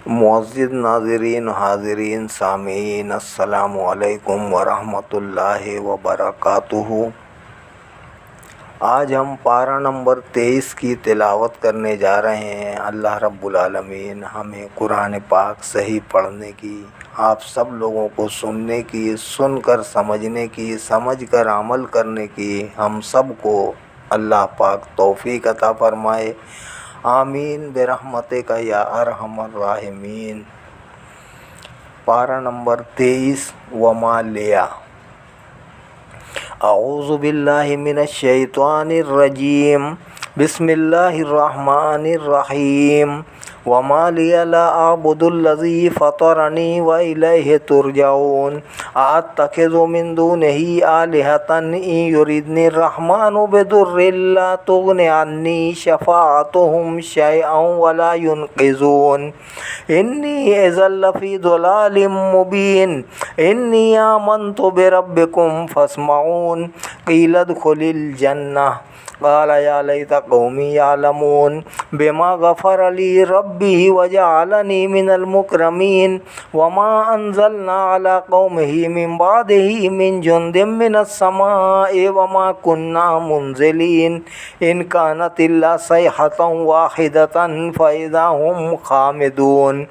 मुअज़्ज़िज़ नाज़रीन हाज़रीन सामीन अस्सलामु अलैकुम वरहमतुल्लाहि वबरकातुहू। आज हम पारा नंबर 23 की तिलावत करने जा रहे हैं। अल्लाह रब्बुल आलमीन हमें कुरान पाक सही पढ़ने की, आप सब लोगों को सुनने की, सुनकर समझने की, समझकर अमल करने की हम सब को अल्लाह पाक तौफ़ीक अता फ़रमाए। आमीन बिरहमतिका या अरहमर राहिमीन। पारा नंबर 23 वमा लिया। अऊज़ु बिल्लाहि मिनश शैतानिर रजीम। बिस्मिल्लाहिर रहमानिर रहीम। वमा लिया ला अअबुदुल्लज़ी फ़तरनी व इलैहि तुरजऊन। अअत्तखिज़ु मिन दूनिही आलिहतन इन युरिदनिर रहमानु बिदुर्रिन ला तुग़नि अन्नी शफ़ाअतुहुम शैअन वला युनक़िज़ून। इन्नी इज़्ज़न लफ़ी ज़लालिम मुबीन। इन्नी आमनतु बिरब्बिकुम फ़स्मऊन। क़ील उद्ख़ुलिल जन्नह क़ाल या लैता क़ौमी यअलमून बिमा ग़फ़र ली रब्बी वजअलनी मिनल मुकरमीन। वमा अंज़लना अला क़ौमिही मिन बादिही मिन जुन्दिन मिनस समाइ वमा कुन्ना मुनज़िलीन। इन कानत इल्ला सयहतन वाहिदतन फ़इज़ा हुम ख़ामिदून।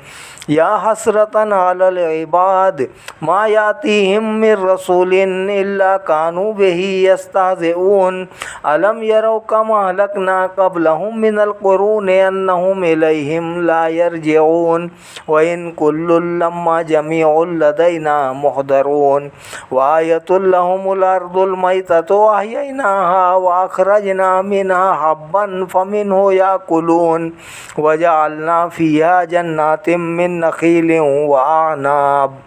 या हसरतन अलल इबाद मा यातीहिम मिर रसूलिन इल्ला कानू बिही यस्तहज़िऊन। अलम यरौ कमा अहलकना क़ब्लहुम मिनल क़ुरूनि अन्नहुम इलैहिम ला यरजिऊन। व इन कुल्लुन लम्मा जमीउन लदैना मुहदरून। व आयतुल लहुमुल अर्दुल मैततु अहयैनाहा व अख़रजना मिनहा हब्बन फमिन्हु याकुलून। व जअलना फ़ीहा जन्नातिन मिन नख़ीलिन व अअनाब।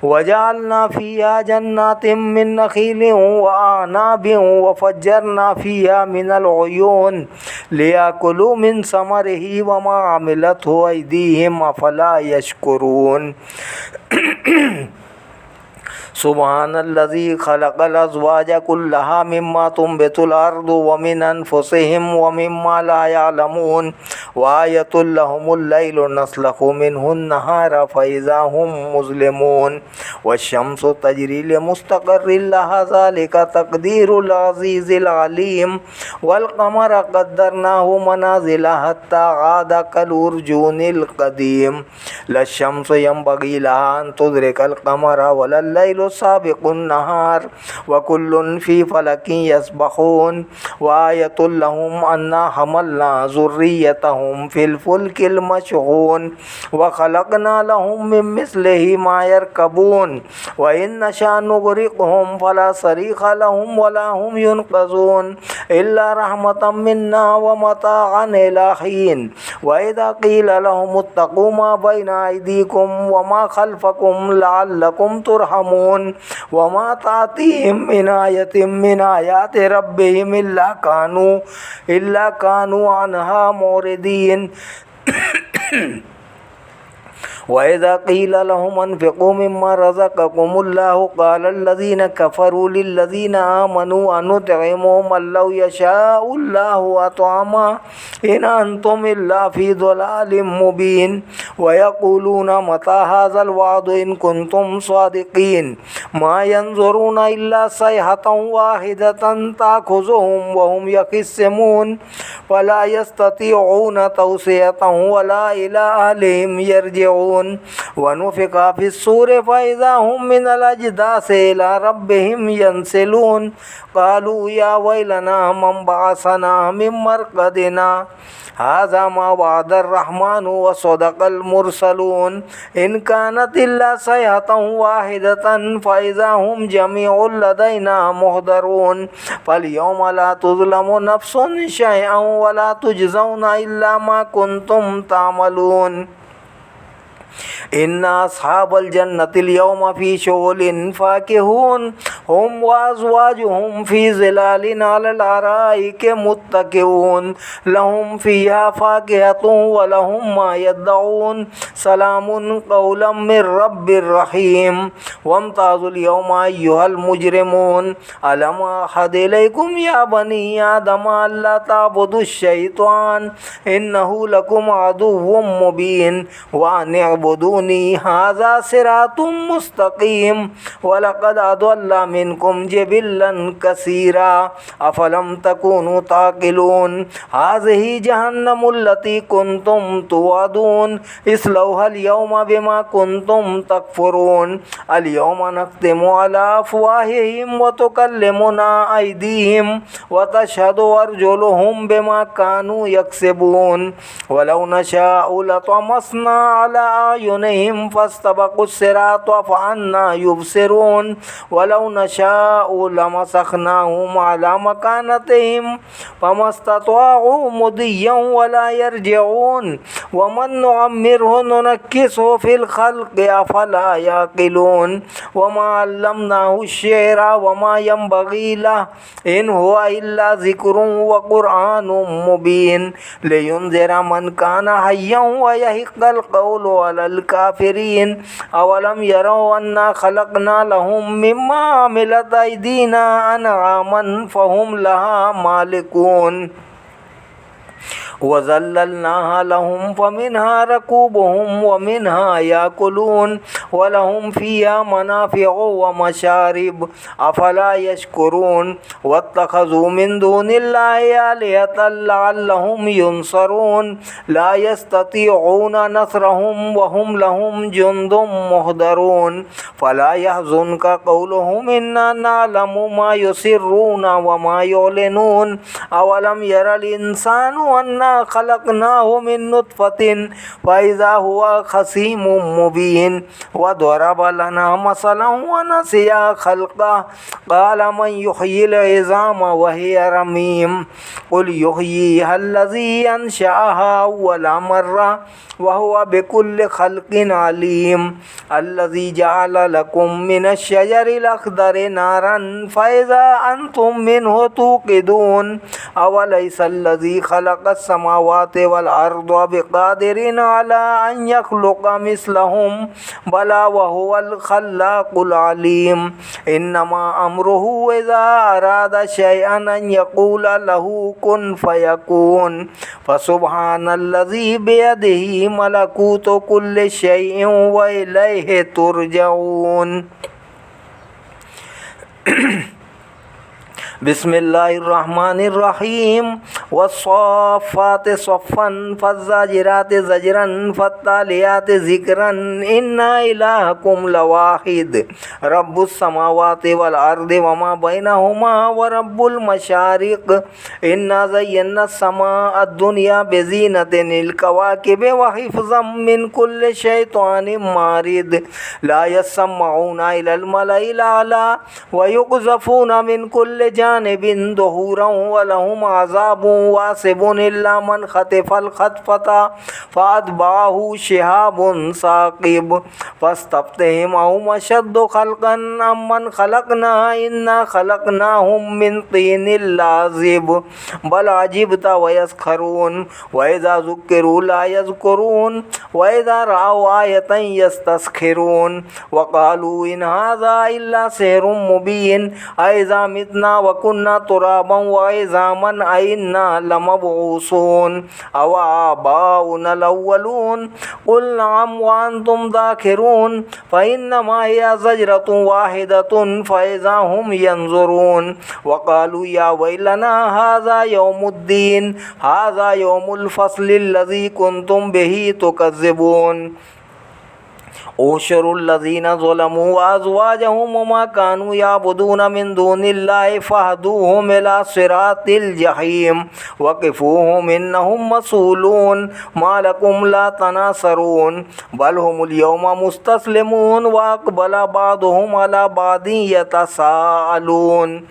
वजअलना फ़ीहा जन्नातिन मिन नख़ीलिन व अअनाबिन वफ़ज्जरना फ़ीहा मिनल उयून लियाकुलू मिन समरिही वमा अमिलतहु अयदीहिम अफ़ला यशकुरून। सुब्हानल्लज़ी ख़लक़ल अज़वाज कुल्लहा मिम्मा तुंबितुल अर्दु व मिन अनफुसिहिम व मिम्मा ला यअलमून। व आयतुल लहुमुल लैलु नस्लखु मिन्हुन नहारा फ़इज़ा हुम मुज़लिमून। वश्शम्सु तजरी लिमुस्तक़र्रिन लहा ज़ालिका तक़दीरुल अज़ीज़िल अलीम। वल क़मरा क़द्दरनाहु मनाज़िला हत्ता आदा कल उर्जूनिल क़दीम। लश्शम्सु यंबग़ी लहा अन तुदरिकल क़मरा वलल लैलु साबिक़ुन नहार व कुल्लुन फ़ी फ़लकिन यस्बहून। व आयतुल लहुम अन्ना हमलना ज़ुर्रियतहुम फ़िल फ़ुल्किल मशहून। व ख़लक़ना लहुम मिन मिस्लिही मा यरकबून। व इन नशअ नुग़रिक़हुम फ़ला सरीख़ लहुम वला हुम युनक़ज़ून इल्ला रहमतम मिन्ना व मताअन इला हीन। व इज़ा क़ील लहुम इत्तक़ू मा बैना अयदीकुम व मा ख़ल्फ़कुम लअल्लकुम तुरहमून। वमा तातीहिम मिन आयतिन मिन आयाति रब्बिहिम इल्ला कानू अन्हा मुरिदीन। वइज़ा क़ील लहुम अन्फ़िक़ू मिम्मा रज़क़कुमुल्लाहु क़ालल्लज़ीन कफ़रू लिल्लज़ीन आमनू अनुत्इमु मन लौ यशाउल्लाहु अत'अमा इन अंतुम इल्ला फ़ी ज़लालिम मुबीन। व यक़ूलून मता हाज़ल वअदु इन कुंतुम सादिक़ीन। मा यंज़ुरूना इल्ला सयहतन वाहिदतन ताख़ुज़ुहुम व हुम यख़िस्सिमून। फ़ला यस्ततीऊन तौसियतन वला इला अहलिहिम यरजिऊन। व नुफ़िख़ फ़िस्सूरि फ़इज़ा हुम मिनल अजदासि इला रब्बिहिम यंसिलून। क़ालू या वैलना मन बअसना मिन मरक़दिना हाज़ा मा वअदर रहमानु व सदक़ल मुरसलून। इन कानत इल्ला सयहतन वाहिदतन फ़इज़ा हुम जमीउन लदैना मुहदरून। फ़ल्यौम ला तुज़लमु नफ़्सुन शैअन वला तुजज़ौना इल्ला मा कुंतुम तामलून। इन्ना अस्हाबल जन्नतिल यौमा फी शुगुलिन फाकिहून हुम वअज़वाजुहुम फी ज़िलालिन अलल अराइकि मुत्तकिऊन लहुम फ़ीहा फ़ाकिहतुन व लहुम मा यद्दऊन सलामुन क़ौलन मिर रब्बिर रहीम वम्ताज़ुल यौमा अय्युहल मुजरिमून अलम अअहद इलैकुम या बनी आदम अल्ला ताबुदुश शैतान इन्नहु लकुम अदुव्वुम मुबीन व अन इअ्बुदूनी हाज़ा सिरातुम मुस्तक़ीम व लक़द अदल्ल मिनकुम जिबिल्लन कसीरा अफलम तकूनु ताक़िलून हाज़िही जहन्नमुल्लती कुन्तुम तुअदून इस्लौहल यौमा बिमा कुन्तुम तकफ़ुरून अल यौमा नख्तिमु अला अफ़वाहिहिम व तुकल्लिमुना अयदीहिम व तशहदु अर्जुलुहुम बिमा कानू यक्सिबून वलौ नशाअ लतमस्ना अला अयुनिहिम फस्तबक़ुस सिरात फ़अन्ना युबसिरून वलौ नशाअ लमसख़नाहुम अला मकानतिहिम फमस्ततअऊ मुदिय्यन वला यरजिऊन वमन नुअम्मिरहु नुनक्किसहु फ़िल ख़ल्क़ि अफ़ला याक़िलून वमा अल्लमनाहु अश्शिअरा वमा यंबग़ी लहु इन हुवा इल्ला ज़िक्रुन व क़ुरआनुम मुबीन लियुनज़िरा मन कान हय्यन व यहिक़्क़ल क़ौलु अलल काफ़िरीन अवलम यरौ अन्ना ख़लक़ना लहुम मिम्मा अमिलत अयदीना अनआमन फ़हुम लहा मालिकून वज़ल्ललनाहा लहुम फ़मिन्हा रकूबुहुम वमिन्हा याकुलून वलहुम फ़ीहा मनाफ़िअ व मशारिब अफ़ला यशकुरून वत्तख़ज़ू मिन दूनिल्लाहि आलिहतन लअल्लहुम युनसरून ला यस्ततीऊन नस्रहुम व हुम लहुम जुंदुम मुहदरून फ़ला यहज़ुनका क़ौलुहुम इन्ना नअलमु मा युसिर्रून व मा युअलिनून अवलम यरल इंसानु अन्ना खलक़नाहु मिन नुत्फ़तिन फ़इज़ा हुवा ख़सीमुम मुबीन व दरब लना मसलन व नसिया ख़ल्क़ह क़ाल मन युह्यिल इज़ाम व हिय रमीम क़ुल युह्यिहा अल्लज़ी अंशअहा अव्वल मर्रा व हुवा बिकुल्लि ख़ल्क़िन अलीम अल्लज़ी जअल लकुम मिनश शजरिल अख़दरि नारन फ़इज़ा अंतुम मिन्हु तूक़िदून अवलैसा अल्लज़ी ख़लक़स समावाति वल अर्द बिक़ादिरिन अला अन यख़्लुक़ मिस्लहुम बला व हुवल ख़ल्लाक़ुल अलीम इन्नमा अम्रुहु इज़ा अरादा शैअन अन यक़ूल लहु कुन फ़यकून फ़सुब्हानल्लज़ी बियदिही मलकूतु कुल्लि शैइन व इलैहि तुरजऊन। बिस्मिल्लाहिर्रहमानिर्रहीम वस्सफ़्फ़ाति सफ़्फ़न फ़ज़्ज़ाजिराति ज़ज्रन फ़त्तालियाति ज़िक्रन इन्ना इलाहकुम लवाहिद रब्बुस समावाति वल अर्दि वमा बैनहुमा व रब्बुल मशारिक़ इन्ना ज़य्यन्नास समाअद दुनिया बिज़ीनतिल कवाकिब व हिफ़्ज़म मिन कुल्लि शैतानिम मारिद ला यस्मऊना इलल मलइल आला व युक़ज़फ़ूना मिन कुल्लि जानिबिन दुहूरन व लहुम अज़ाबुन वासिबुन इल्ला मन ख़तिफ़ल ख़त्फ़ता फ़अत्बअहु शिहाबुन साक़िब फ़स्तफ़्तिहिम अहुम अशद्दु ख़ल्क़न अम्मन ख़लक़ना इन्ना ख़लक़नाहुम मिन तीनिल लाज़िब बल अजिबत व यस्ख़रून व इज़ा ज़ुक्किरू ला यज़्कुरून व इज़ा रअव आयतन यस्तस्ख़िरून व क़ालू इन हाज़ा इल्ला सिहरुम मुबीन अइज़ा मितना व कुन्ना तुराबन व इज़ामन अइन्ना लमबऊसून अव आबाउनल अव्वलून क़ुल नअम व अंतुम दाखिरून फ़इन्नमा हिय ज़जरतुन वाहिदतुन फ़इज़ा हुम यंज़ुरून व क़ालू या वैलना हाज़ा यौमुद्दीन हाज़ा यौमुल फ़स्लिल्लज़ी कुन्तुम बिही तुकज़्ज़िबून احشروا الذين ظلموا وأزواجهم وما كانوا يعبدون من دون الله فاهدوهم إلى صراط الجحيم وقفوهم إنهم مسؤولون ما لكم لا تناصرون بل هم اليوم مستسلمون وأقبل بعضهم على بعض يتساءلون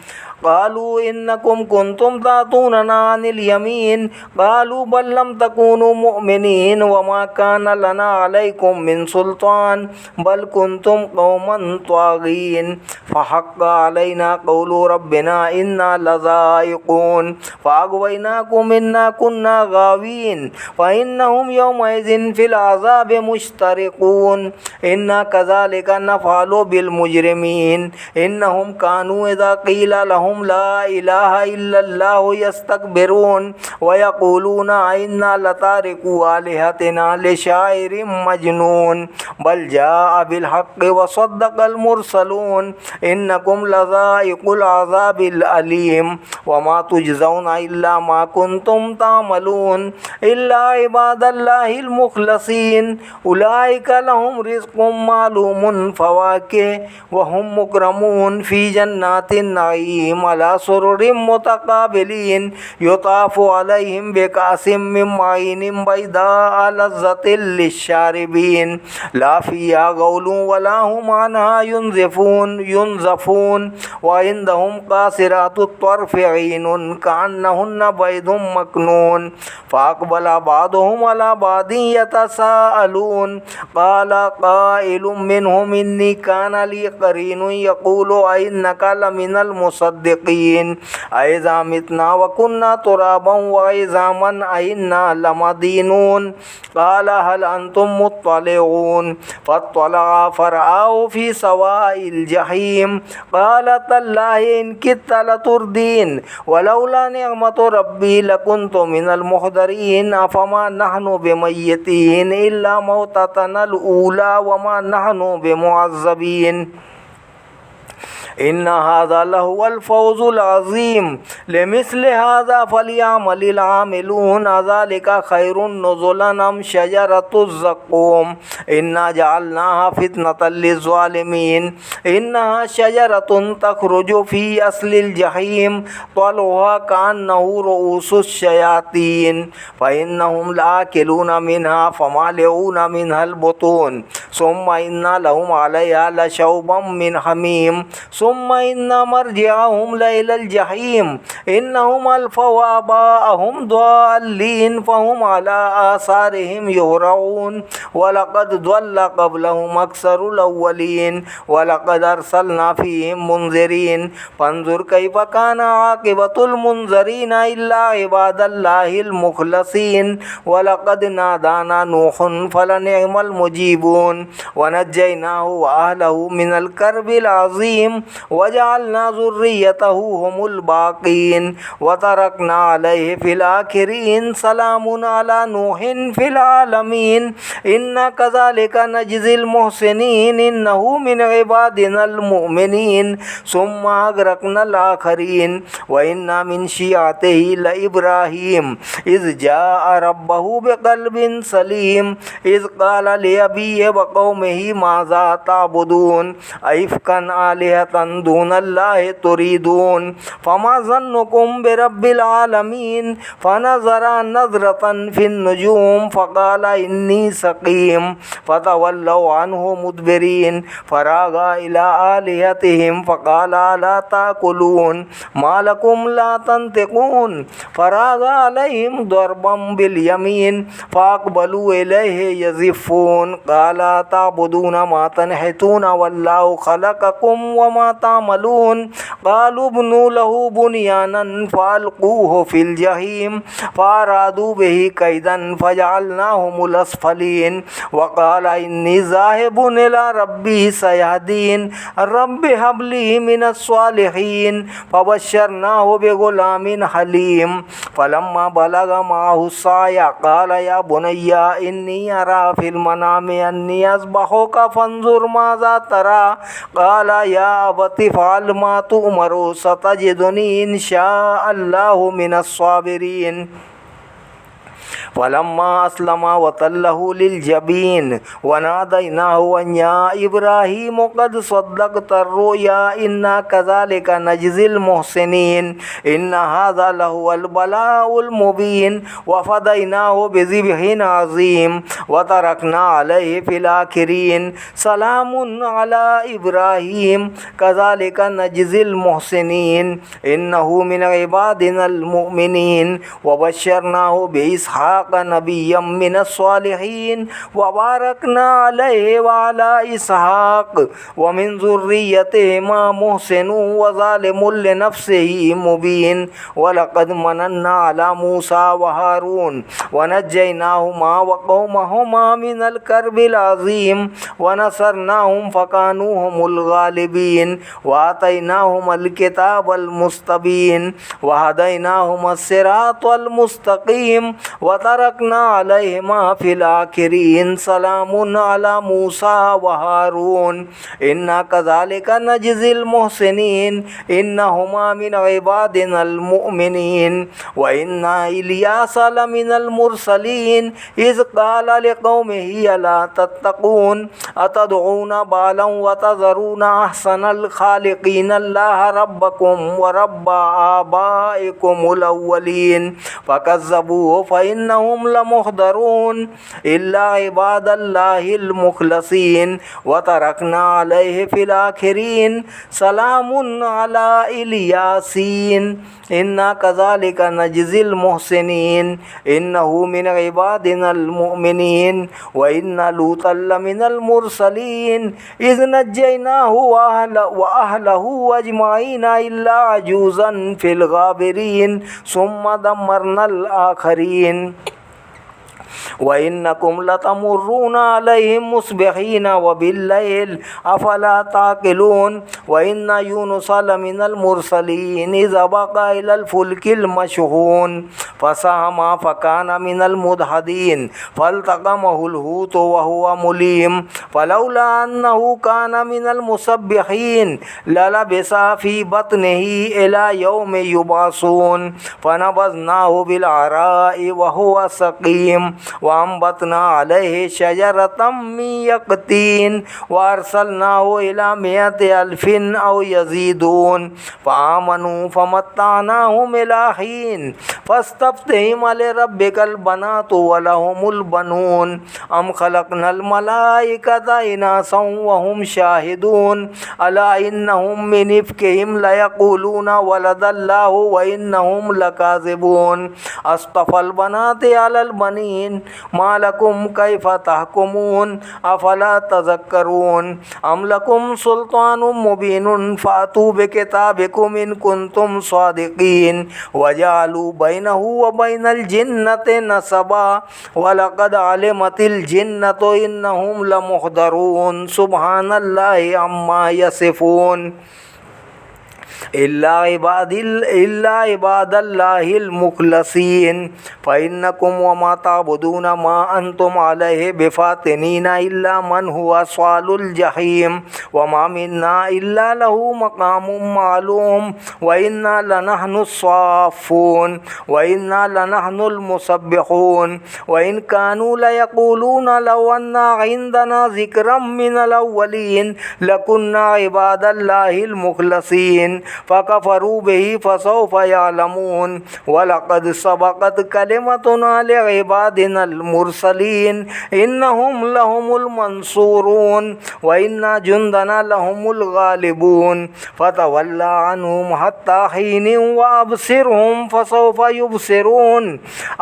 قالوا إنكم كنتم تأتوننا عن اليمين قالوا بل لم تكونوا مؤمنين وما كان لنا عليكم من سلطان بل كنتم قوما طاغين فحق علينا قول ربنا إنا لذائقون فأغويناكم إنا كنا غاوين فإنهم يومئذ في العذاب مشتركون إنا كذلك نفعل بالمجرمين إنهم كانوا إذا قيل لهم لا إله إلا الله يستكبرون ويقولون إنا لتاركو آلهتنا لشاعر مجنون بل جاء بالحق وصدق المرسلون إنكم لذائق العذاب الأليم وما تجزون إلا ما كنتم تعملون إلا عباد الله المخلصين أولئك لهم رزق معلوم فواكه وهم مكرمون في جنات النعيم على سرر متقابلين يطاف عليهم بكأس من معين بيضاء لذة للشاربين لا فيها غول ولا هم عنها ينزفون وعندهم قاصرات الطرف عين كأنهن بيض مكنون فأقبل بعضهم على بعض يتساءلون قال قائل منهم إني كان لي قرين يقول أئنك لمن المصدقين أئذا متنا وكنا ترابا وعظاما أئنا لمدينون قال هل أنتم مطلعون فاطلع فرآه في سواء الجحيم قال تالله إن كدت لتردين ولولا نعمة ربي لكنت من المحضرين أفما نحن بميتين إلا موتتنا الأولى وما نحن بمعذبين إن هذا لهو الفوز العظيم لمثل هذا فليعمل العاملون ذلك خير نزلا أم شجرة الزقوم إنا جعلناها فتنة للظالمين إنها شجرة تخرج في أصل الجحيم طلعها كأنه رؤوس الشياطين فإنهم لآكلون منها فمالئون منها البطون ثم إن لهم عليها لشوبا من حميم ثم إن مرجعهم إلى الجحيم إنهم ألفوا آباءهم ضالين فهم على آثارهم يهرعون ولقد ضل قبلهم أكثر الأولين ولقد أرسلنا فيهم منذرين فانظر كيف كان عاقبة المنذرين إلا عباد الله المخلصين ولقد نادانا نوح فلنعم المجيبون ونجيناه وأهله من الكرب العظيم وجعلنا ذريته هم الباقين وتركنا عليه في الآخرين سلام على نوح في العالمين إنا كذلك نجزي المحسنين إنه من عبادنا المؤمنين ثم أغرقنا الآخرين وإنا من شيعته لإبراهيم إذ جاء ربه بقلب سليم إذ قال لأبيه وقومه ماذا تعبدون أئفكا آلهة دون الله تريدون فما ظنكم برب العالمين فنظر نظرة في النجوم فقال إني سقيم فتولوا عنه مدبرين فراغ إلى آلهتهم فقال لا تأكلون ما لكم لا تنطقون فراغ عليهم ضربا باليمين فأقبلوا إليه يزفون قال تعبدون ما تنحتون والله خلقكم وما تعملون قالوا ابنوا له بنيانا فألقوه في الجحيم فأرادوا به كيدا فجعلناهم الأسفلين وقال إني ذاهب إلى ربي سيهدين رب هب لي من الصالحين فبشرناه بغلام حليم فلما بلغ معه السعي قال يا بني إني أرى في المنام أني أذبحك فانظر ماذا ترى قال يا أبت افعل ما تؤمر ستجدني إن شاء الله من الصابرين फलम्मा अस्लमा वतल्लहु लिलजबीन वनादैनाहु अन या इब्राहीम क़द सद्दक़्ता रुया इन्ना कज़ालिका नजज़िल मुहसिनीन इन्ना हाज़ा लहुवल बलाउल मुबीन वफ़दैनाहु बिज़िब्हिन अज़ीम वतरकना अलैहि फ़िल आखिरीन सलामुन अला इब्राहीम कज़ालिका नजज़िल मुहसिनीन इन्नहु मिन इबादिनल मुमिनीन वबश्शरनाहु बिइस्हाक़ नबिय्यम मिनस्सालिहीन वबारकना अलैहि वअला इसहाक़ वमिन ज़ुर्रिय्यतिहिमा मुहसिनुन वज़ालिमुन लिनफ्सिही मुबीन वलक़द मनन्ना अला मूसा व हारून वनज्जयनाहुमा वक़ौमहुमा मिनल कर्बिल अज़ीम वनसरनाहुम फ़कानूहुमुल गालिबीन वआतैनाहुमुल किताबल मुस्तबीन वहदैनाहुमस सिरातल मुस्तक़ीम वतरकना अलैहिमा फ़िल आखिरीन सलामुन अला मूसा व हारून इन्ना कज़ालिका नजज़िल मुहसिनीन इन्नहुमा मिन इबादिनल मुमिनीन व इन्ना इलियासा लमिनल मुरसलीन इज़ क़ाला लिक़ौमिही अला तत्तक़ून अतदऊना बालन व तज़रूना अहसनल ख़ालिक़ीन अल्लाह रब्बकुम व रब्ब आबाइकुमुल अव्वलीन फ़कज़्ज़बूहु फ़इन्नहुम लमुहदरून इल्ला इबादल्लाहिल मुख़लसीन व तरकना अलैहि फ़िल आखिरीन सलामुन अला इलियासीन इन्ना कज़ालिका नजज़िल मुहसिनीन इन्नहु मिन इबादिनल मुमिनीन व इन्ना लूतन लमिनल मुरसलीन इज़ नज्जयनाहु व अहलहु अजमाईन इल्ला अजूज़न फ़िल गाबिरीन सुम्मा दम्मरनल आखरीन व इन्नकुम लतमुर्रूना अलैहिम मुस्बिहीन व बिल्लैल अफला ताक़िलून व इन्ना यूनुसा लमिनल मुरसलीन इज़ अबक़ा इलल फुल्किल मशहून फसहमा फ़कान मिनल मुदहदीन फ़ल्तक़महुल हूत व हुवा मुलीम फ़लौला अन्नहु कान मिनल मुसब्बिहीन ललबिसा फ़ी बत्निही इला यौमि युबअसून फ़नबज़नाहु बिल अराइ व हुवा सक़ीम वअंबतना अलैहि शजरतम मिन यक़तीन वअरसलनाहु इला मिअति अल्फिन औ यज़ीदून फ़आमनू फ़मत्तअनाहुम इला हीन फ़स्तफ़्तिहिम लिरब्बिकल बनातु व लहुमुल बनून अम ख़लक़नल मलाइकता इनासन व हुम शाहिदून अला इन्नहुम मिन इफ़्किहिम लयक़ूलून वलदल्लाहु व इन्नहुम लकाज़िबून अस्तफ़ल बनाति अलल बनीन मा लकुम कैफ़ तहकुमून अफ़ला तज़क्करून अम लकुम सुल्तानुम मुबीनुन फ़ातू बिकिताबिकुम इन कुंतुम सादिक़ीन वजअलू बैनहु व बैनल जिन्नति नसबा वलक़द अलिमतिल जिन्नतु इन्नहुम लमुहदरून सुब्हानल्लाहि अम्मा यसिफ़ून इल्ला इबादल्लाहिल मुख़लसीन फ़इन्नकुम व मा ताबुदून मा अंतुम अलैहि बिफ़ातिनीन इल्ला मन हुवा स्वालुल जहीम व मा मिन्ना इल्ला लहू मक़ामुम मालूम व इन्ना लनहनुस साफ़ून व इन्ना लनहनुल मुसब्बिहून व इन कानू लयक़ूलून लव अन्ना इंदना ज़िक्रम मिनल अव्वलीन लकुन्ना इबादल्लाहिल मुख़लसीन फ़कफ़रू बिही फ़सौफ़ यअलमून वलक़द सबक़त कलिमतुना लिइबादिनल मुरसलीन इन्नहुम लहुमुल मंसूरून व इन्ना जुंदना लहुमुल गालिबून फ़तवल्ला अन्हुम हत्ता हीन व अबसिरहुम फ़सौफ़ युबसिरून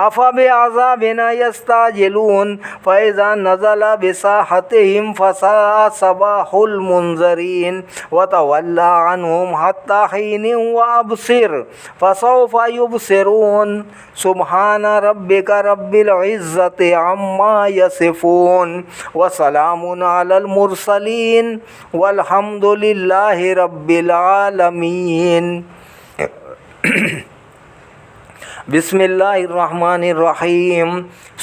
अफ़बिअज़ाबिना यस्ताजिलून फ़इज़ा नज़ला बिसाहतिहिम फ़साअ सबाहुल मुनज़रीन वतवल्ला अन्हुम हत्ता हीन व अबसिर फ़सौफ़ युबसिरून सुब्हान रब्बिका रब्बिल इज़्ज़ति अम्मा यसिफ़ून व सलामुन अलल मुरसलीन वल्हम्दुलिल्लाहि रब्बिल आलमीन। बिस्मिल्लाहिर्रहमानिर्रहीम।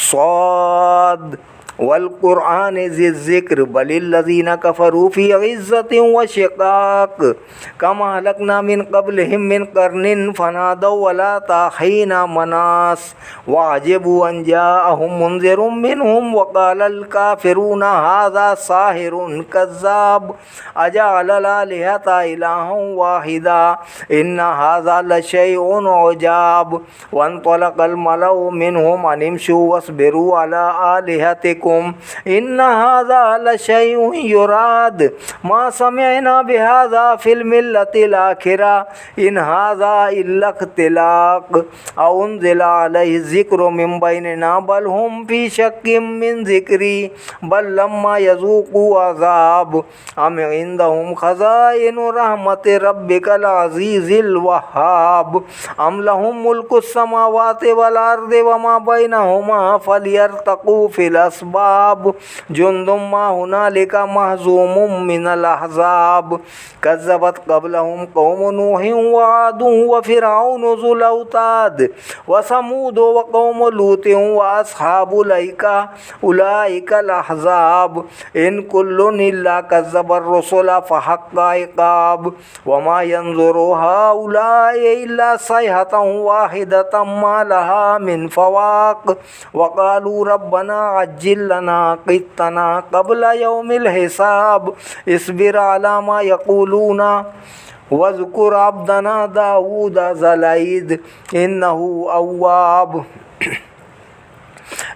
स्वाद वल कुरआन ज़िक्र बलिल्लज़ीना कफ़रू फ़ी इज़्ज़तिन व शिक़ाक़ कमा हलकना मिन क़ब्लिहिम मिन क़र्निन फ़नादौ वला ताहीना मनास वअजबू अन जाअहुम मुनज़िरुम मिनहुम व क़ालल काफ़िरूना हाज़ा साहिरुन कज़्ज़ाब अजअलल आलिहता इलाहन वाहिदा इन्ना हाज़ा लशैउन उजाब वंतलक़ल मलअु मिनहुम अन इम्शू वस्बिरू अला आलिहतिकुम इन्ना हाज़ा लशैउन युराद मा समिअना बिहाज़ा फ़िल मिल्लतिल आखिरा इन हाज़ा इल्ला इख्तिलाक़ औन्ज़िला अलैहि ज़िक्रु मिन बैनिना बल हुम फ़ी शक्किम मिन ज़िक्री बल लम्मा यज़ूक़ू अज़ाब अम इंदहुम ख़ज़ाइनु रहमति रब्बिकल अज़ीज़िल वह्हाब अम लहुम मुल्कुस समावाति वल अर्दि वमा बैनहुमा फलियर्तक़ू फ़िल अस्बाब जुंदुम मा हुनालिका महज़ूमुम मिनल अहज़ाब कज़्ज़बत क़ब्लहुम क़ौमु नूहिन व आदुन व फ़िरऔनु ज़ुल औताद व समूद व क़ौमु लूतिन व अस्हाबुल ऐका उलाइकल अहज़ाब इन कुल्लुन इल्ला कज़्ज़बर रुसुला फ़हक़्क़ा इक़ाब वमा यंज़ुरु हाउलाइ इल्ला सयहतन वाहिदतम मा लहा मिन फ़वाक़ वक़ालू रब्बना अज्जिल लना क़ित्तना क़ब्ल यौमिल हिसाब इस्बिर अला मा यक़ूलूना वज़्कुर अब्दना दाऊद ज़लैद इन्नहु अव्वाब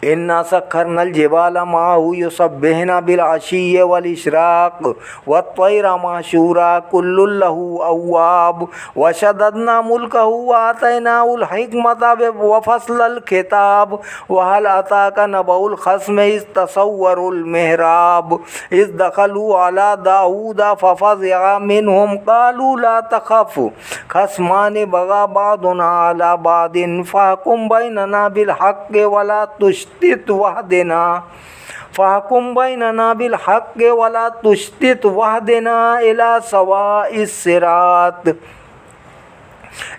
इन्ना सख्खरनल जिबाला माहू युसब्बिहना बिल अशिय्यि वल इशराक़ वत्तैरा महशूरा कुल्लुन लहू अव्वाब वशददना मुल्कहू व आतैनाहुल हिकमता व फ़स्लल खिताब व हल अताका नबउल ख़स्म इज़ तसव्वरुल मिहराब इज़ दख़लू अला दाऊद फ़फ़ज़िअ मिनहुम क़ालू ला तख़फ़ ख़स्मानि बग़ा बअदुना अला बअदिन फ़हकुम बैनना बिल हक़्क़ि वला तुश्तित वहदना फ़हकुम बैनना बिल हक़्क़ि वला तुश्तित वहदना इला सवाइस सिरात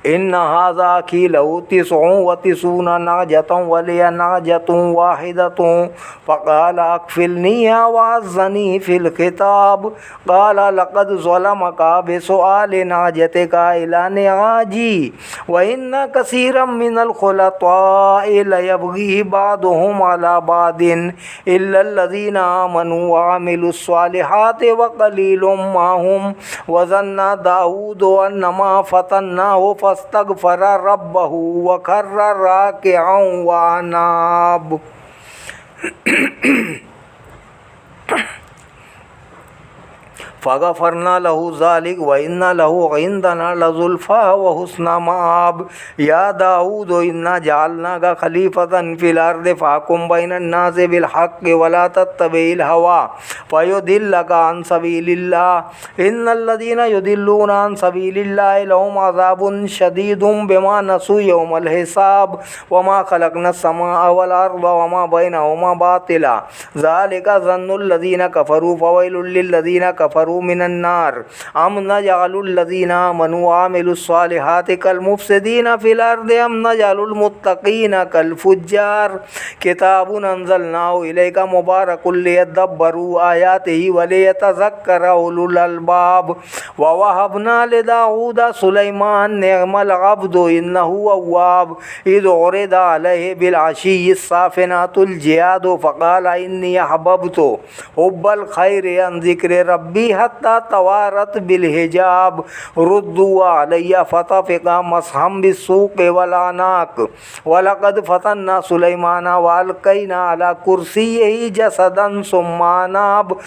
इन्ना हाज़ा अखीलहु तिस्उन व तिस्ऊना नाजतन व लिया नाजतुन वाहिदतुन फ़क़ाल अक्फ़िलनिहा वअज़्ज़नी फ़िल ख़िताब क़ाल लक़द ज़लमका बिसुआलि नाजतिका इला निआजी व इन्ना कसीरम मिनल खुलताइ लयबग़ी बअदुहुम अला बअदिन इल्लल्लज़ीना आमनू व अमिलुस सालिहाति व क़लीलुम मा हुम व ज़न्ना दाऊद अन्नमा फ़तन्नाहु फ़स्तग़फ़र रब्बहू व ख़र्र राकिअन व अनाब फ़ग़फ़रना लहू ज़ालिक व इन्ना लहू इंदना लज़ुल्फ़ा व हुस्न माब या दाऊद इन्ना जअलनाका खलीफ़तन फ़िल अर्दि फ़हकुम बैनन नासि बिल हक़्क़ि वला तत्तबिल हवा फ़युदिल्लका अन सबीलिल्लाह इन्नल्लज़ीना युदिल्लूना अन सबीलिल्लाहि लहुम अज़ाबुन शदीदुन बिमा नसू यौमल हिसाब वमा ख़लक़नस समाअ वल अर्ज़ वमा बैनहुमा बातिला ज़ालिका ज़न्नुल्लज़ीना कफ़रू फ़वैलुल लिल्लज़ीना कफ़रू मिनन नार अम नजअलुल लज़ीना आमनू व अमिलुस सालिहाति कल मुफ़्सिदीना फ़िल अर्दि अम नजअलुल मुत्तक़ीना कल फ़ुज्जार किताबुन अंज़लनाहु इलैका मुबारकुल लियद्दब्बरू आयातिही व लियतज़क्कर उलुल अलबाब व वहबना लिदाऊद सुलैमान निअमल अब्दु इन्नहु अव्वाब इज़ उरिदा अलैहि बिल अशिय्यि साफ़िनातुल जियादु फ़क़ाल इन्नी अहबब्तु हुब्बल खैरि अन ज़िक्रि रब्बी हत्ता तवारत बिल हिजाब रुद्दू अलैया फ़तफ़िक़ा मसहम बिस्सूक़ि वल अनाक़ वलक़द फ़तन्ना सुलैमाना व अलक़ैना अला कुर्सिय्यिही जसदन सुम्मा अनाब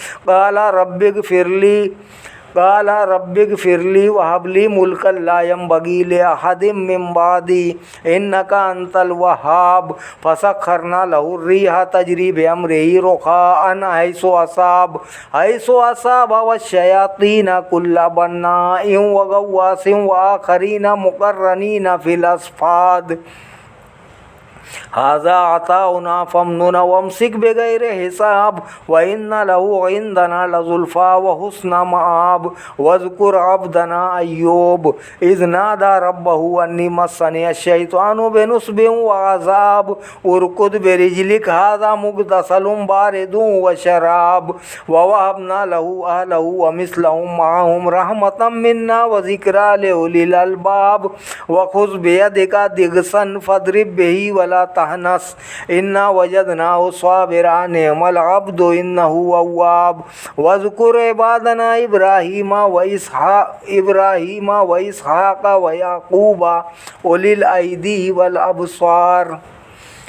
क़ाल रब्बिग़फ़िरली वहबली मुल्कन ला यंबग़ी लिअहदिम मिन बअदी इन्नका अंतल वह्हाब फ़सख़्ख़रना लहु अर्रीह तजरी बिअम्रिही रुख़ाअन हैसु असाब वश्शयातीन कुल्ल बन्नाइन व गव्वासिन व आख़रीन मुक़र्रनीन फ़िल अस्फ़ाद हाजा अताउना फमनुन वमसिक बिगैर हिसाब व इन्ना लहु इंदना लजुल्फा व हुस्न मआब वज़कुर अब्दना अय्यूब इज़ नादा रब्बहु अन्नी मस्सनी अश-शैतानु बिनुस्बिन व अज़ाब उरकुद बिरिजलिक हाजा मुगतसलुम बारिदुन व शराब व वहबना लहु अहलहु व मिस्लहुम मअहुम रहमतम मिन्ना व ज़िक्रा लिउलिल अलबाब व खुज़ बियदिका दिगसन फद्रिब बिही वला तहनस इन्ना वजदनाहु स्वाबिरा निअमल अब्दु इन्नहु अव्वाब वज़कुर इबादना इब्राहीमा व इसहाक़ व याक़ूबा उलिल ऐदी वल अबसार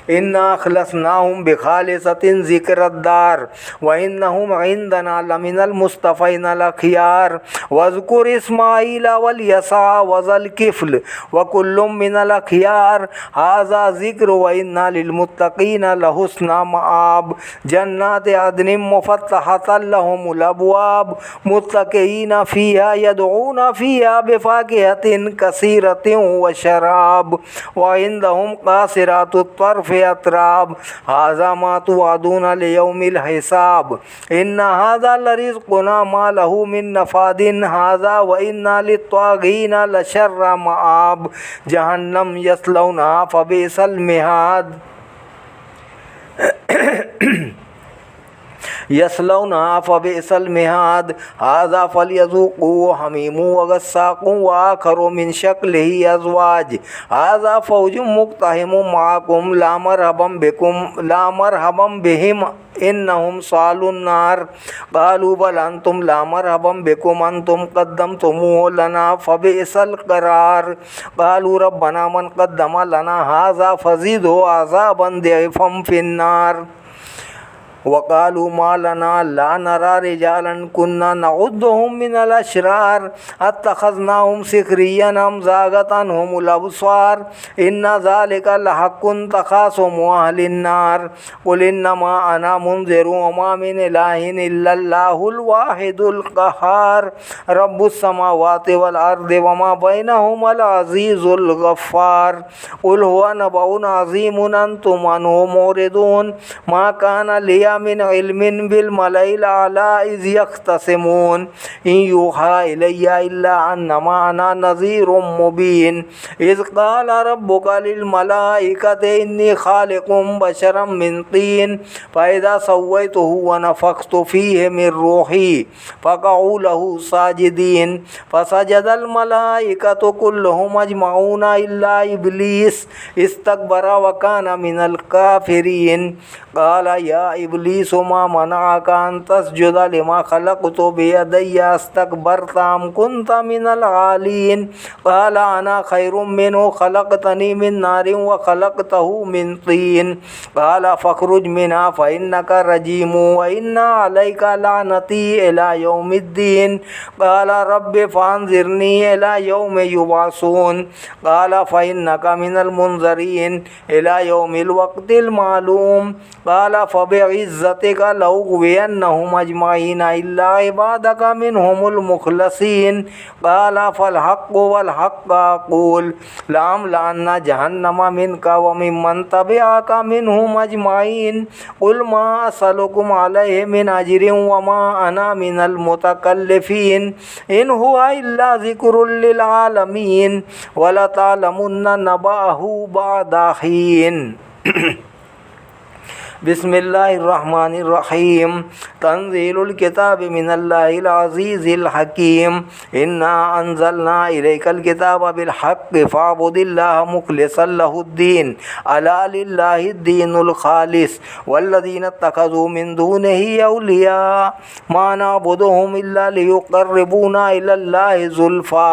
इन्ना अखलसनाहुम बिखालिसतिन ज़िक्रद्दार व इन्नहुम इंदना लमिनल मुस्तफ़ैनल अख़ियार वज़कुर इस्माईल वल यसा व ज़ल किफ़्ल व कुल्लुम मिनल अख़ियार हाज़ा ज़िक्र व इन्ना लिलमुत्तक़ीन लहुस्न मआब जन्नात अदनिन मुफ़त्तहतन लहुमुल अबवाब मुत्तक़ीन फ़ीहा यदऊन फ़ीहा बिफ़ाकिहतिन कसीरतिन व शराब व इंदहुम क़ासिरातुत तर्फ़ अतराब हाज़ा मा तुअदून लियौमिल हिसाब इन्ना हाज़ा लरिज़्क़ुना मा लहू मिन नफ़ादिन हाज़ा व इन्ना लित्वाग़ीन लशर्र मआब जहन्नम यस्लौनहा फ़बिअसल मिहाद यसलौनहा फ़बिअसल मिहाद हाज़ा फ़लयज़ूक़ूहु हमीमुन व गस्साक़ुन व आख़रू मिन शक्लिही अज़वाज हाज़ा फ़ौजुम मुक़्तहिमुम मअकुम ला मरहबन बिहिम इन्नहुम सालुन नार क़ालू बल अंतुम ला मरहबन बिकुम अंतुम क़द्दमतुमूहु लना फ़बिअसल क़रार क़ालू रब्बना मन क़द्दम लना हाज़ा फ़ज़िदहु अज़ाबन ज़िअफ़न फ़िन्नार वक़ालू मा लना ला नरा रिजालन कुन्ना नउद्दुहुम मिनल अशरार अत्तख़ज़नाहुम सिख़रिय्यन अम ज़ाग़त अन्हुमुल अबसार इन्ना ज़ालिका लहक़्क़ुन तख़ासुमु अहलिन नार क़ुल इन्नमा अना मुनज़िरुन व मा मिन इलाहिन इल्लल्लाहुल वाहिदुल क़हार रब्बुस समावाति वल अर्दि व मा बैनहुमल अज़ीज़ुल गफ़्फ़ार क़ुल हुवा नबउन अज़ीमुन अंतुम अन्हु मुरिदून मा काना लिया मिन इल्मिन बिल मलाइल आला इज़ यख्तसिमून इन यूहा इलैया इल्ला अन्नमा अना नज़ीरुम मुबीन इज़ क़ाल रब्बुका लिल मलाइकति इन्नी ख़ालिक़ुम बशरम मिन तीन फ़इज़ा सव्वैतुहु व नफ़ख़्तु फ़ीहि मिन रूही फ़क़अू लहू साजिदीन फ़सजदल मलाइकतु कुल्लुहुम अजमऊन इल्ला इब्लीस इस्तकबरा व काना मिनल काफ़िरीन क़ाल या इब्लीस मा मनअक अन तस्जुदा लिमा ख़लक़तु बियदैया अस्तकबरता अम कुन्ता मिनल आलीन क़ाल अना खैरुम मिन्हु ख़लक़तनी मिन नारिन व ख़लक़तहु मिन तीन क़ाल फ़ख़्रुज मिन्हा फ़इन्नका रजीम व इन्ना अलैका लानती इला यौमिद्दीन क़ाल रब्बि फ़अन्ज़िरनी इला यौमि युबअसून क़ाल फ़इन्नका मिनल मुनज़रीन इला यौमिल वक़्तिल मालूम क़ाल फ़बिइज़्ज़तिका लउग़वियन्नहुम अजमईन इल्ला इबादका मिनहुमुल मुख़लसीन क़ाल फ़ल हक़्क़ु वल हक़्क़ अक़ूल लअम्लअन्ना जहन्नम मिनका व मिम्मन तबिअका मिनहुम अजमईन क़ुल मा असअलुकुम अलैहि मिन अज्रिन व मा अना मिनल मुतकल्लिफ़ीन इन हुवा इल्ला ज़िक्रुल लिल आलमीन व लतअलमुन्ना नबअहु बअद हीन बिस्मिल्लाहिर्रहमानिर्रहीम तंज़ीलुल किताबि मिनल्लाहिल अज़ीज़िल हकीम इन्ना अंज़लना इलैकल किताब बिल हक़्क़ि फ़अब्दिल्लाह मुख़लिसन लहुद्दीन अला लिल्लाहिद्दीनुल ख़ालिस वल्लज़ीना इत्तख़ज़ू मिन दूनिही औलिया मा नअबुदुहुम इल्ला लियुक़र्रिबूना इलल्लाहि ज़ुल्फ़ा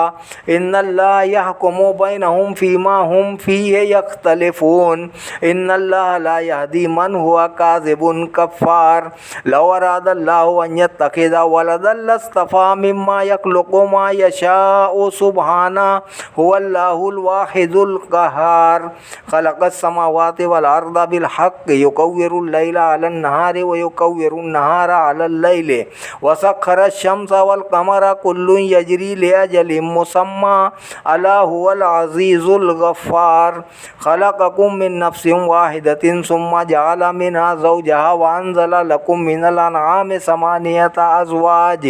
इन्नल्लाह यहकुमु बैनहुम फ़ीमा हुम फ़ीहि यख्तलिफ़ून इन्नल्लाह ला यहदी मन हुवा हुआ काज़िबुन कफ़्फ़ार। लौ अरादल्लाहु अन यत्तखिज़ वलदन लस्तफ़ा मिम्मा यख़्लुक़ु मा यशाअु सुब्हानहु हुवल्लाहुल वाहिदुल क़हार। ख़लक़स समावाति वल अर्ज़ बिल हक़्क़ि युकव्विरुल लैला अलन नहारि व युकव्विरुन नहारा अलल लैलि व सख़्ख़रश शम्स वल क़मरा कुल्लुन यजरी लिअजलिम मुसम्मा अला हुवल अज़ीज़ुल गफ़्फ़ार। ख़लक़कुम मिन नफ्सिन वाहिदतिन सुम्मा जअल मिन्हा ज़ौजहा व अंज़ल लकुम मिनल अनआमि समानियता अज़वाज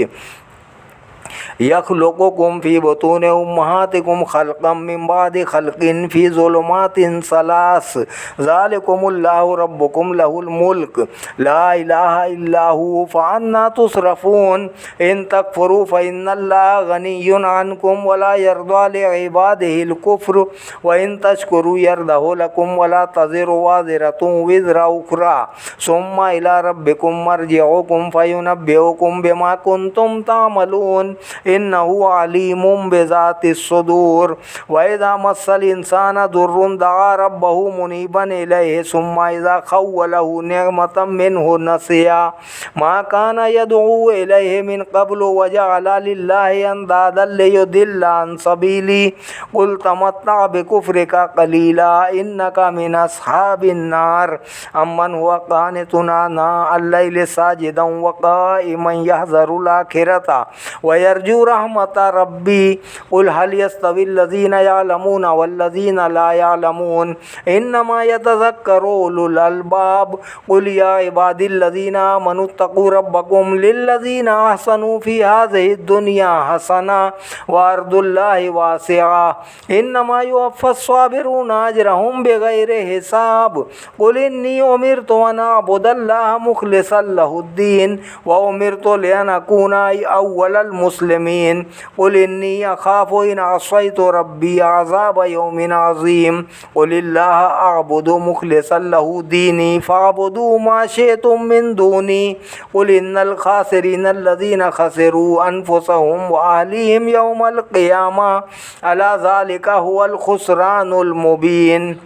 यख़्लुक़ुकुम फ़ी बुतूनि उम्महातिकुम ख़ल्क़म मिन बादि ख़ल्क़िन फ़ी ज़ुलुमातिन सलास ज़ालिकुमुल्लाहु रब्बुकुम लहुल मुल्क ला इलाहा इल्ला हु फ़अन्ना तुसरफ़ून। इन तकफ़ुरू फ़इन्नल्लाहा गनिय्युन अन्कुम वला यर्ज़ा लिइबादिहिल कुफ़्र व इन तशकुरू यर्ज़हु लकुम वला तज़िरु वाज़िरतुन विज़रा उख़रा सुम्मा इला रब्बिकुम मर्जिउकुम फ़युनब्बिउकुम बिमा कुन्तुम तामलून इन्नहु अलीमुम बिज़ातिस सुदूर। व इज़ा मस्सल इंसाना दुर्रुन दआ रब्बहु मुनीबन इलैहि सुम्मा इज़ा ख़व्वलहु निअमतम मिन्हु नसिया मा काना यदउ इलैहि मिन क़ब्लु व जअल लिल्लाहि अंदादन लियुदिल्ला अन सबीली क़ुल तमत्ता बिकुफ़्रिका क़लीला इन्नका मिन अस्हाबिन नार अम्मन हुवा क़ानितुन आनाअल लैलि साजिदन व क़ाइमन यहज़रुल आखिरता व यरजू रहमत रब्बी क़ुल हल यस्तविल लज़ीना यअलमून वल्लज़ीना ला यअलमून इन्नमा यतज़क्करु उलुल अलबाब क़ुल या इबादिल लज़ीना आमनु इत्तक़ू रब्बकुम लिल्लज़ीना अहसनू फ़ी हाज़िहि दुनिया हसना व अर्दुल्लाहि वासिआ इन्नमा युवफ़्फ़स साबिरूना अजरहुम बिग़ैरि हिसाब क़ुल इन्नी उमिरतु अन अअबुदल्लाह मुख़लिसन लहुद्दीन व उमिरतु लिअन अकूना अव्वलल मुस्लिमीन क़ुल इन्नी अख़ाफ़ु इन असैतु रब्बी अज़ाब यौमिन अज़ीम क़ुलिल्लाह अअबुदु मुख़लिसन लहु दीनी फ़अबुदू मा शिअ्तुम मिन दूनी क़ुल इन्नल ख़ासिरीन अल्लज़ीना ख़सिरू अनफ़ुसहुम व अहलीहिम यौमल क़ियामा अला ज़ालिका हुवल ख़ुस्रानुल मुबीन।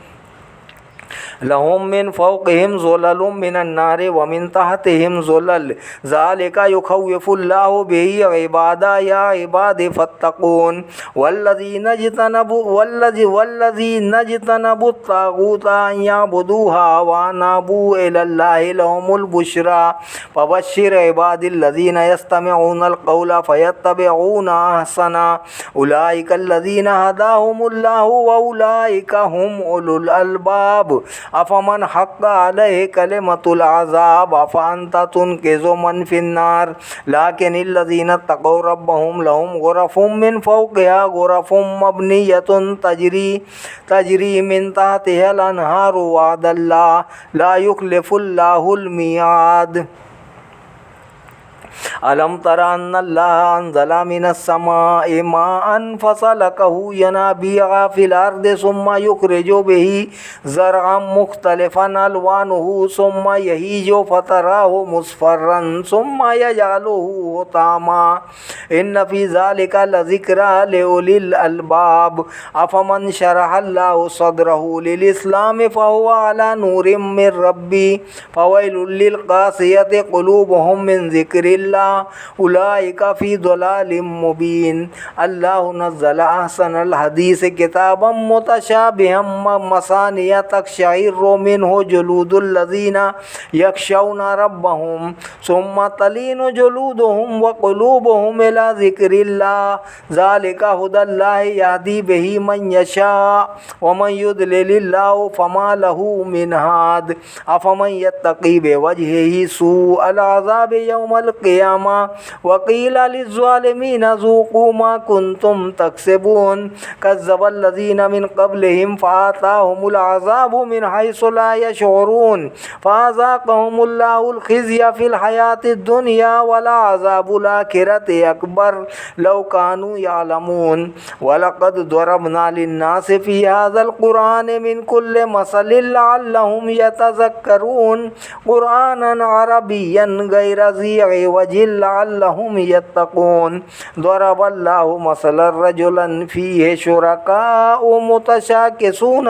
लहुम मिन फ़ौक़िहिम ज़ुललुम मिनन नारि व मिन तहतिहिम ज़ुलल ज़ालिका युख़व्विफ़ुल्लाहु बिही इबादा या इबादी फ़त्तक़ून वल्लज़ीना इज्तनबुत ताग़ूत अन यअबुदूहा व अनाबू इलल्लाहि लहुमुल बुश्रा फ़बश्शिर इबादिल्लज़ीना यस्तमिऊनल क़ौला फ़यत्तबिऊना अहसना उलाइकल्लज़ीना हदाहुमुल्लाहु व उलाइका हुम उलुल अलबाब अफ़मन हक़्क़ अलैहि कलिमतुल अज़ाब अफ़अन्ता तुनक़िज़ु मन फ़िन्नार लाकिनिल्लज़ीना तक़ौ रब्बहुम लहुम ग़ुरफ़ुम मिन फ़ौक़िहा ग़ुरफ़ुम मबनिय्यतुन तजरी मिन तहतिहल अनहारु वअदल्लाह ला युख़्लिफ़ुल्लाहुल मिआद। अलम तरा अन्नल्लाह अंज़ला मिनस समाइ माअन फ़सलकहु यनाबिअ फ़िल अर्दि सुम्मा युख़रिजु बिही ज़रअन मुख़्तलिफ़न अलवानुहु सुम्मा यहीजु फ़तराहु मुस्फ़र्रन सुम्मा यजअलुहु हुतामा इन्न फ़ी ज़ालिका लज़िक्रा लिउलिल अलबाब अफ़मन शरहल्लाहु सद्रहु लिल इस्लाम फ़हुवा अला नूरिम मिन रब्बी फ़वैलुल लिल क़ासियति क़ुलूबुहुम मिन ज़िक्रिल्लाह उलाइका फ़ी ज़लालिम मुबीन। अल्लाहु नज़्ज़ला अहसनल हदीस किताबम मुतशाबिहम मसानिया तक़शइर्रु मिन्हु जुलूदुल लज़ीना यख़शौना रब्बहुम सुम्मा तलीनु जुलूदुहुम व क़ुलूबुहुम इला ज़िक्रिल्लाह ज़ालिका हुदल्लाहि यहदी बिही मन यशा व मन युद्लिलिल्लाहु फ़मा लहु मिन हाद अफ़मन यत्तक़ी बिवजहिही सूअल अज़ाबि यौमल क़ियामा वक़ील लिज़्ज़ालिमीना ज़ूक़ू मा कुन्तुम तक्सिबून कज़्ज़बल्लज़ीना मिन क़ब्लिहिम फ़अताहुमुल अज़ाबु मिन हैसु ला यशऊरून फ़अज़ाक़हुमुल्लाहुल ख़िज़्य फ़िल हयातिद दुनिया वला अज़ाबुल आखिरति अकबर लौ कानू यअलमून वलक़द ज़रबना लिन्नासि फ़ी हाज़ल क़ुरआनि मिन कुल्लि मसलिन लअल्लहुम यतज़क्करून क़ुरआनन अरबिय्यन गैर ज़ी इवजिन लअल्लहुम यत्तक़ून ज़रबल्लाहु मसलन रजुलन फ़ीहि शुरकाउ मुतशाकिसून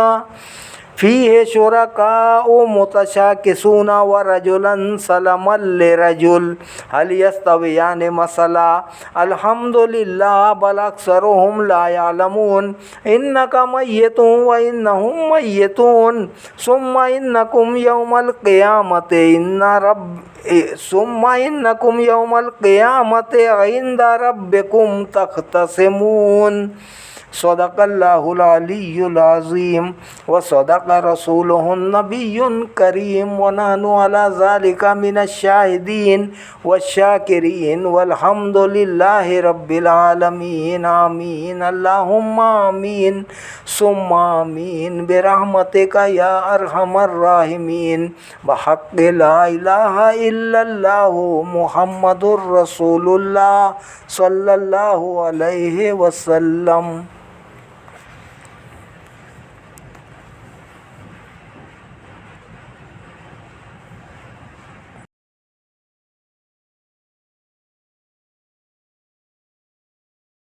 फ़ीहि शुरकाउ मुतशाकिसूना व रजुलन सलमन लिरजुल हल यस्तवियानि मसला अल्हम्दुलिल्लाह बल अक्सरुहुम ला यअलमून इन्नका मय्यितुन व इन्नहुम मय्यितून सुम्मा इन्नकुम यौमल क़ियामति इंदा रब्बिकुम तख़्तसिमून। सदक़ल्लाहुल अलियुल अज़ीम व सदक़ रसूलुहुन नबियुल करीम व नहनु अला ज़ालिका मिनश शाहिदीन वश्शाकिरीन वल्हम्दुलिल्लाहि रब्बिल आलमीन। आमीन अल्लाहुम्मा आमीन सुम्मा आमीन बिरहमतिका या अरहमर राहिमीन बहक़्क़ि ला इलाहा इल्लल्लाहु मुहम्मदुर रसूलुल्लाह सल्लल्लाहु अलैहि वसल्लम।